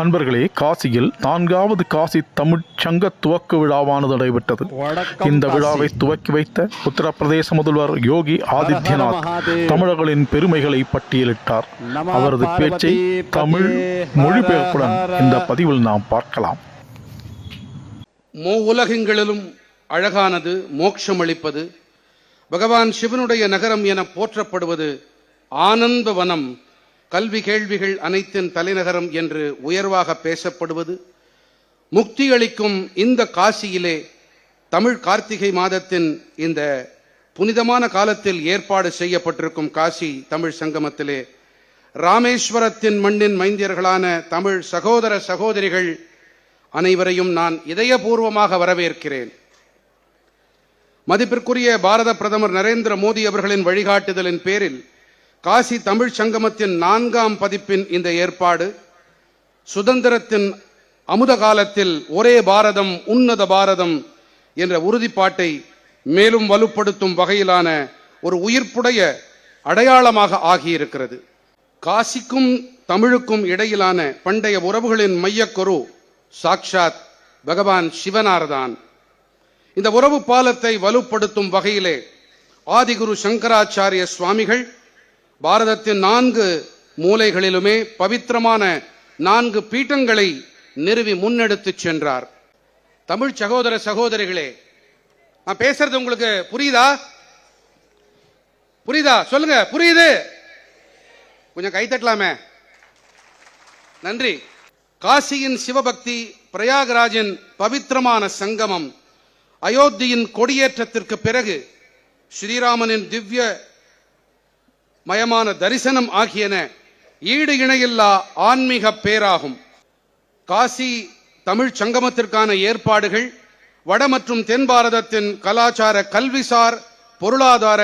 அன்பர்களே, காசியில் 4வது காசி தமிழ்ச் சங்க துவக்க விழாவானது நடைபெற்றது. இந்த விழாவை துவக்கி வைத்த உத்தரப்பிரதேச முதல்வர் யோகி ஆதித்யநாத் தமிழர்களின் பெருமைகளை பட்டியலிட்டார். அவரது பேச்சை தமிழ் மொழிபெயர்ப்புடன் இந்த பதிவில் நாம் பார்க்கலாம். உலகெங்கிலும் அழகானது, மோட்சமளிப்பது, பகவான் சிவனுடைய நகரம் என போற்றப்படுவது ஆனந்த வனம், கல்வி கேள்விகள் அனைத்தின் தலைநகரம் என்று உயர்வாக பேசப்படுவது, முக்தி அளிக்கும் இந்த காசியிலே தமிழ் கார்த்திகை மாதத்தின் இந்த புனிதமான காலத்தில் ஏற்பாடு செய்யப்பட்டிருக்கும் காசி தமிழ் சங்கமத்திலே ராமேஸ்வரத்தின் மண்ணின் மைந்தியர்களான தமிழ் சகோதர சகோதரிகள் அனைவரையும் நான் இதயபூர்வமாக வரவேற்கிறேன். மதிப்பிற்குரிய பாரத பிரதமர் நரேந்திர மோடி அவர்களின் வழிகாட்டுதலின் பேரில் காசி தமிழ் சங்கமத்தின் 4ஆம் பதிப்பின் இந்த ஏற்பாடு சுதந்திரத்தின் அமுத காலத்தில் ஒரே பாரதம் உன்னத பாரதம் என்ற உறுதிப்பாட்டை மேலும் வலுப்படுத்தும் வகையிலான ஒரு உயிர்ப்புடைய அடையாளமாக ஆகியிருக்கிறது. காசிக்கும் தமிழுக்கும் இடையிலான பண்டைய உறவுகளின் மையக்கரு சாக்ஷாத் பகவான் சிவனார்தான். இந்த உறவு பாலத்தை வலுப்படுத்தும் வகையிலே ஆதிகுரு சங்கராச்சாரிய சுவாமிகள் பாரதத்தின் 4 மூலைகளிலுமே பவித்திரமான 4 பீட்டங்களை நிறுவி முன்னெடுத்து சென்றார். தமிழ் சகோதர சகோதரிகளே, நான் பேசுறது உங்களுக்கு புரியுதா? புரியுதா? சொல்லுங்க, புரியுது? கொஞ்சம் கைத்தட்டலாமே. நன்றி. காசியின் சிவபக்தி, பிரயாகராஜின் பவித்திரமான சங்கமம், அயோத்தியின் கொடியேற்றத்திற்கு பிறகு ஸ்ரீராமனின் திவ்ய மயமான தரிசனம் ஆகியன ஈடு இணையில்லா ஆன்மீக பேராகும். காசி தமிழ் சங்கமத்திற்கான ஏற்பாடுகள் வட மற்றும் தென் பாரதத்தின் கலாச்சார, கல்விசார், பொருளாதார,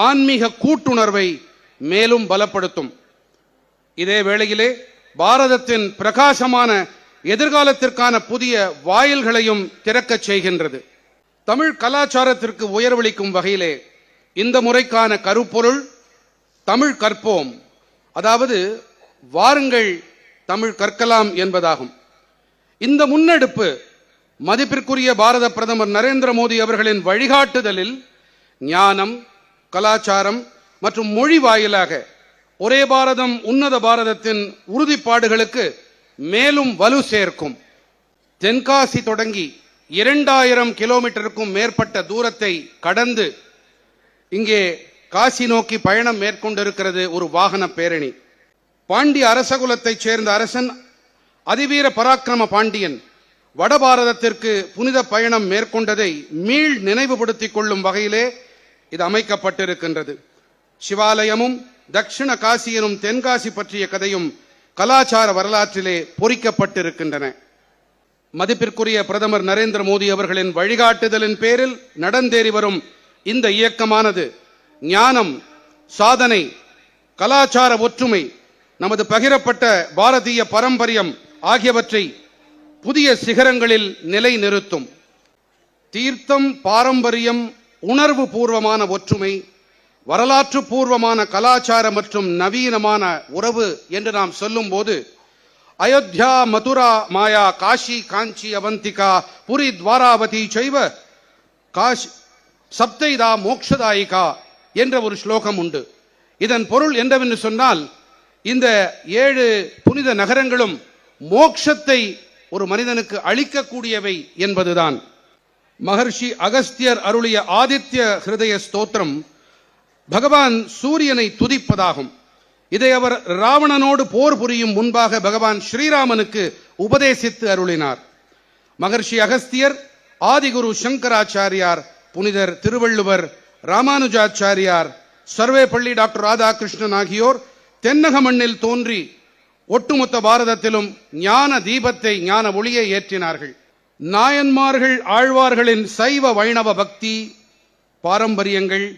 ஆன்மீக கூட்டுணர்வை மேலும் பலப்படுத்தும். இதே வேளையிலே பாரதத்தின் பிரகாசமான எதிர்காலத்திற்கான புதிய வாயில்களையும் திறக்கச் செய்கின்றது. தமிழ் கலாச்சாரத்திற்கு உயர்வளிக்கும் வகையிலே இந்த முறைக்கான கருப்பொருள் தமிழ் கற்போம், அதாவது வாருங்கள் தமிழ் கற்கலாம் என்பதாகும். இந்த முன்னெடுப்பு மதிப்பிற்குரிய பாரத பிரதமர் நரேந்திர மோடி அவர்களின் வழிகாட்டுதலில் ஞானம், கலாச்சாரம் மற்றும் மொழி வாயிலாக ஒரே பாரதம் உன்னத பாரதத்தின் உறுதிப்பாடுகளுக்கு மேலும் வலு சேர்க்கும். தென்காசி தொடங்கி 2000 கிலோமீட்டருக்கும் மேற்பட்ட தூரத்தை கடந்து இங்கே காசி நோக்கி பயணம் மேற்கொண்டிருக்கிறது ஒரு வாகன பேரணி. பாண்டிய அரசகுலத்தைச் சேர்ந்த அரசன் அதிவீர பராக்கிரம பாண்டியன் வட பாரதத்திற்கு புனித பயணம் மேற்கொண்டதை மீள் நினைவுபடுத்திக் கொள்ளும் வகையிலே இது அமைக்கப்பட்டிருக்கின்றது. சிவாலயமும் தட்சிண காசி எனும் தென்காசி பற்றிய கதையும் கலாச்சார வரலாற்றிலே பொறிக்கப்பட்டிருக்கின்றன. மதிப்பிற்குரிய பிரதமர் நரேந்திர மோடி அவர்களின் வழிகாட்டுதலின் பேரில் நடந்தேறி வரும் இந்த இயக்கமானது ஞானம், சாதனை, கலாச்சார ஒற்றுமை, நமது பகிரப்பட்ட பாரதிய பாரம்பரியம் ஆகியவற்றை புதிய சிகரங்களில் நிலைநிறுத்தும். தீர்த்தம், பாரம்பரியம், உணர்வு பூர்வமான ஒற்றுமை, வரலாற்று பூர்வமான கலாச்சார மற்றும் நவீனமான உறவு என்று நாம் சொல்லும் போது அயோத்தியா, மதுரா, மாயா, காஷி, காஞ்சி, அவந்திகா, புரி, துவாராவதி சைவ காஷி சப்தைதா மோக்ஷதாயிகா என்ற ஒரு ஸ்லோகம் உண்டு. இதன் பொருள் என்னவென்று சொன்னால், இந்த 7 புனித நகரங்களும் மோட்சத்தை ஒரு மனிதனுக்கு அளிக்கக்கூடியவை என்பதுதான். மகர்ஷி அகஸ்தியர் அருளிய ஆதித்ய ஹிருதய ஸ்தோத்திரம் பகவான் சூரியனை துதிப்பதாகும். இதை அவர் ராவணனோடு போர் புரியும் முன்பாக பகவான் ஸ்ரீராமனுக்கு உபதேசித்து அருளினார். மகர்ஷி அகஸ்தியர், ஆதிகுரு சங்கராச்சாரியார், புனிதர் திருவள்ளுவர், ராமானுஜாச்சாரியார், சர்வேப்பள்ளி டாக்டர் ராதாகிருஷ்ணன் ஆகியோர் தென்னக மண்ணில் தோன்றி ஒட்டுமொத்த பாரதத்திலும் ஞான தீபத்தை, ஞான ஒளியை ஏற்றினார்கள். நாயன்மார்கள், ஆழ்வார்களின் சைவ வைணவ பக்தி பாரம்பரியங்கள்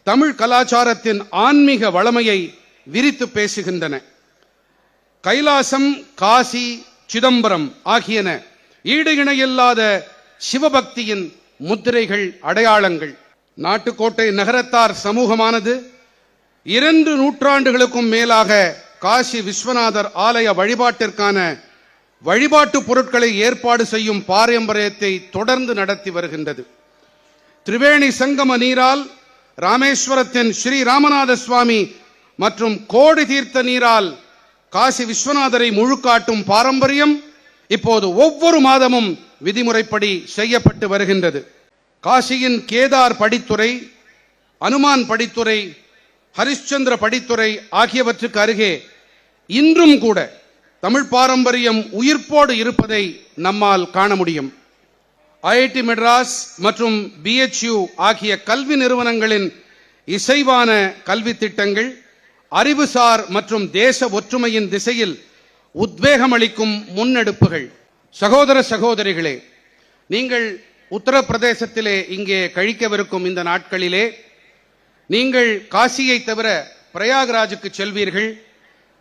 தமிழ் கலாச்சாரத்தின் ஆன்மீக வளமையை விரித்து பேசுகின்றன. கைலாசம், காசி, சிதம்பரம் ஆகியன ஈடு இணையில்லாத சிவபக்தியின் முத்திரைகள், அடையாளங்கள். நாட்டுக்கோட்டை நகரத்தார் சமூகமானது 2 நூற்றாண்டுகளுக்கும் மேலாக காசி விஸ்வநாதர் ஆலய வழிபாட்டிற்கான வழிபாட்டு பொருட்களை ஏற்பாடு செய்யும் பாரம்பரியத்தை தொடர்ந்து நடத்தி வருகின்றது. திரிவேணி சங்கம நீரால் ராமேஸ்வரத்தின் ஸ்ரீ ராமநாத சுவாமி மற்றும் கோடி தீர்த்த நீரால் காசி விஸ்வநாதரை முழுக்காட்டும் பாரம்பரியம் இப்போது ஒவ்வொரு மாதமும் விதிமுறைப்படி செய்யப்பட்டு வருகின்றது. காசியின் கேதார் படித்துறை, அனுமான் படித்துறை, ஹரிಶ್ಚಂದ್ರ படித்துறை ஆகியவற்றுக்கு அருகே இன்றும் கூட தமிழ் பாரம்பரியம் உயிர்ப்போடு இருப்பதை நம்மால் காண முடியும். ஐஐடி மெட்ராஸ் மற்றும் BHU ஆகிய கல்வி நிறுவனங்களின் இசைவான கல்வி திட்டங்கள் அறிவுசார் மற்றும் தேச ஒற்றுமையின் திசையில் உத்வேகமளிக்கும் முன்னெடுப்புகள். சகோதர சகோதரிகளே, நீங்கள் உத்தரப்பிரதேசத்திலே இங்கே கழிக்கவிருக்கும் இந்த நாட்களிலே நீங்கள் காசியை தவிர பிரயாகராஜுக்கு செல்வீர்கள்,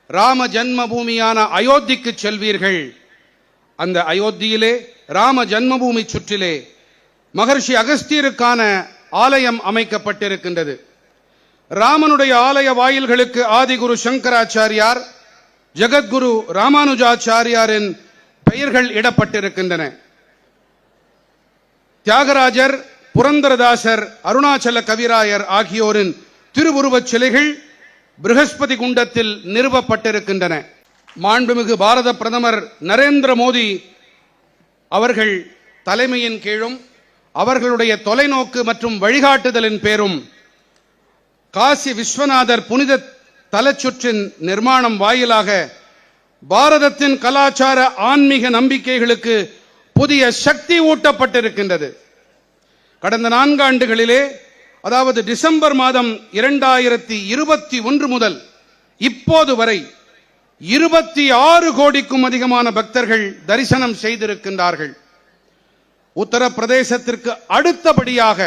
ராம ஜன்மபூமியான அயோத்திக்கு செல்வீர்கள். அந்த அயோத்தியிலே ராம ஜன்மபூமி சுற்றிலே மகர்ஷி அகஸ்தியருக்கான ஆலயம் அமைக்கப்பட்டிருக்கின்றது. ராமனுடைய ஆலய வாயில்களுக்கு ஆதிகுரு சங்கராச்சாரியார், ஜகத்குரு ராமானுஜாச்சாரியாரின் பெயர்கள் இடப்பட்டிருக்கின்றன. தியாகராஜர், புரந்தரதாசர், அருணாச்சல கவிராயர் ஆகியோரின் திருவுருவச் சிலைகள் பிருகஸ்பதி குண்டத்தில் நிறுவப்பட்டிருக்கின்றன. மாண்புமிகு பாரத பிரதமர் நரேந்திர மோடி அவர்கள் தலைமையின் கீழும் அவர்களுடைய தொலைநோக்கு மற்றும் வழிகாட்டுதலின் பேரும் காசி விஸ்வநாதர் புனித தலச்சுற்றின் நிர்மாணம் வாயிலாக பாரதத்தின் கலாச்சார ஆன்மீக நம்பிக்கைகளுக்கு புதிய சக்தி ஊட்டப்பட்டிருக்கின்றது. கடந்த 4 ஆண்டுகளிலே, அதாவது டிசம்பர் மாதம் 2021 முதல் இப்போது வரை 26 கோடிக்கும் அதிகமான பக்தர்கள் தரிசனம் செய்திருக்கின்றார்கள். உத்தரப்பிரதேசத்திற்கு அடுத்தபடியாக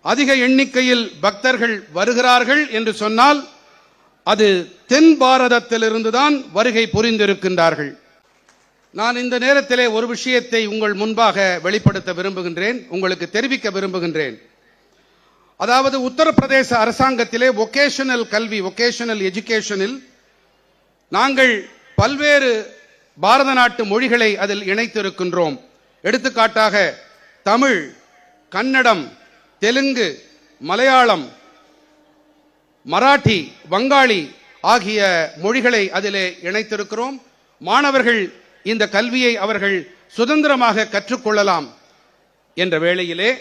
அதிக எண்ணிக்கையில் பக்தர்கள் வருகிறார்கள் என்று சொன்னால் அது தென் பாரதத்திலிருந்துதான் வருகை புரிந்திருக்கின்றார்கள். நான் இந்த நேரத்திலே ஒரு விஷயத்தை உங்கள் முன்பாக வெளிப்படுத்த விரும்புகின்றேன், உங்களுக்கு தெரிவிக்க விரும்புகின்றேன். அதாவது உத்தரப்பிரதேச அரசாங்கத்திலே வொகேஷனல் கல்வி, வொகேஷனல் எஜுகேஷனில் நாங்கள் பல்வேறு பாரத நாட்டு மொழிகளை அதில் இணைத்திருக்கின்றோம். எடுத்துக்காட்டாக தமிழ், கன்னடம், தெலுங்கு, மலையாளம், மராட்டி, வங்காளி ஆகிய மொழிகளை அதிலே இணைத்திருக்கிறோம். மாணவர்கள் இந்த கல்வியை அவர்கள் சுதந்திரமாக கற்றுக்கொள்ளலாம் என்ற வேளையிலே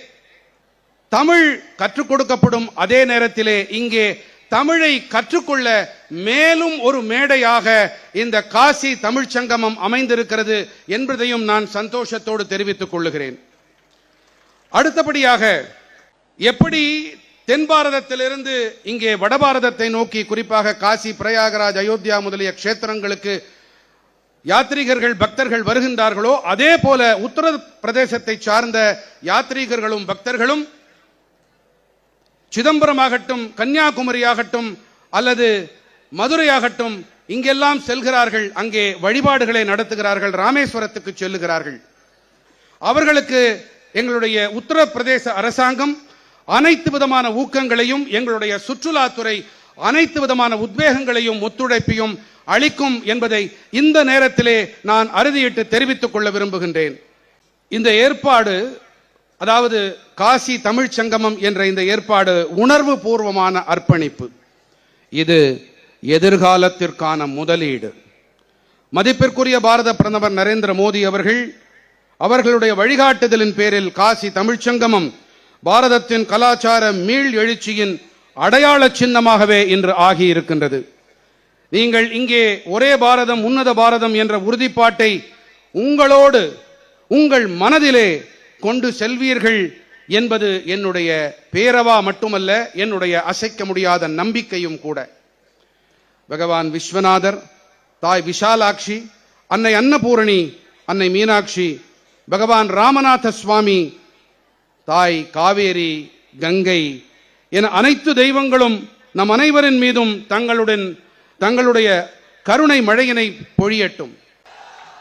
தமிழ் கற்றுக் கொடுக்கப்படும் அதே நேரத்திலே இங்கே தமிழை கற்றுக்கொள்ள மேலும் ஒரு மேடையாக இந்த காசி தமிழ் சங்கமம் அமைந்திருக்கிறது என்பதையும் நான் சந்தோஷத்தோடு தெரிவித்துக் கொள்ளுகிறேன். அடுத்தபடியாக, எப்படி தென் பாரதத்திலிருந்து இங்கே வட பாரதத்தை நோக்கி, குறிப்பாக காசி, பிரயாகராஜ், அயோத்தியா முதலிய க்ஷேத்திரங்களுக்கு யாத்ரீகர்கள், பக்தர்கள் வருகின்றார்களோ, அதே போல உத்தரப்பிரதேசத்தை சார்ந்த யாத்ரீகர்களும் பக்தர்களும் சிதம்பரம் ஆகட்டும், கன்னியாகுமரி ஆகட்டும் அல்லது மதுரை ஆகட்டும் இங்கெல்லாம் செல்கிறார்கள். அங்கே வழிபாடுகளை நடத்துகிறார்கள், ராமேஸ்வரத்துக்கு செல்லுகிறார்கள். அவர்களுக்கு எங்களுடைய உத்தரப்பிரதேச அரசாங்கம் அனைத்து விதமான ஊக்கங்களையும், எங்களுடைய சுற்றுலாத்துறை அனைத்து விதமான உத்வேகங்களையும் ஒத்துழைப்பையும் அளிக்கும் என்பதை இந்த நேரத்திலே நான் அறுதியிட்டு தெரிவித்துக் கொள்ள விரும்புகின்றேன். இந்த ஏற்பாடு, அதாவது காசி தமிழ் சங்கமம் என்ற இந்த ஏற்பாடு உணர்வு பூர்வமான அர்ப்பணிப்பு. இது எதிர்காலத்திற்கான முதலீடு. மதிப்பிற்குரிய பாரத பிரதமர் நரேந்திர மோடி அவர்களுடைய வழிகாட்டுதலின் பேரில் காசி தமிழ் சங்கமம் பாரதத்தின் கலாச்சார மீள் எழுச்சியின் அடையாள சின்னமாகவே இன்று ஆகியிருக்கின்றது. நீங்கள் இங்கே ஒரே பாரதம், உன்னத பாரதம் என்ற உறுதிப்பாட்டை உங்களோடு, உங்கள் மனதிலே கொண்டு செல்வீர்கள் என்பது என்னுடைய பேரவா மட்டுமல்ல, என்னுடைய அசைக்க முடியாத நம்பிக்கையும் கூட. பகவான் விஸ்வநாதர், தாய் விஷாலாட்சி, அன்னை அன்னபூரணி, அன்னை மீனாட்சி, பகவான் ராமநாத சுவாமி, தாய் காவேரி, கங்கை என அனைத்து தெய்வங்களும் நம் அனைவரின் மீதும் தங்களுடைய கருணை மழையினை பொழியட்டும்.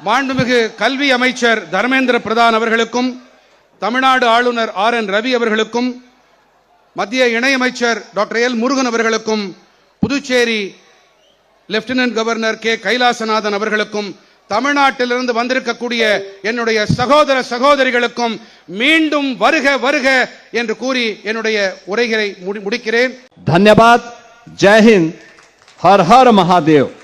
மாண்புமிகு கல்வி அமைச்சர் தர்மேந்திர பிரதான் அவர்களுக்கும், தமிழ்நாடு ஆளுநர் RN ரவி அவர்களுக்கும், மத்திய இணையமைச்சர் டாக்டர் எல் முருகன் அவர்களுக்கும், Puducherry lieutenant governor K Kailasanathan அவர்களுக்கும், தமிழ்நாட்டிலிருந்து வந்திருக்கக்கூடிய என்னுடைய சகோதர சகோதரிகளுக்கும் மீண்டும் வருக வருக என்று கூறி என்னுடைய உரைகளை முடிக்கிறேன். धन्यवाद. जय हिंद. हर हर महादेव.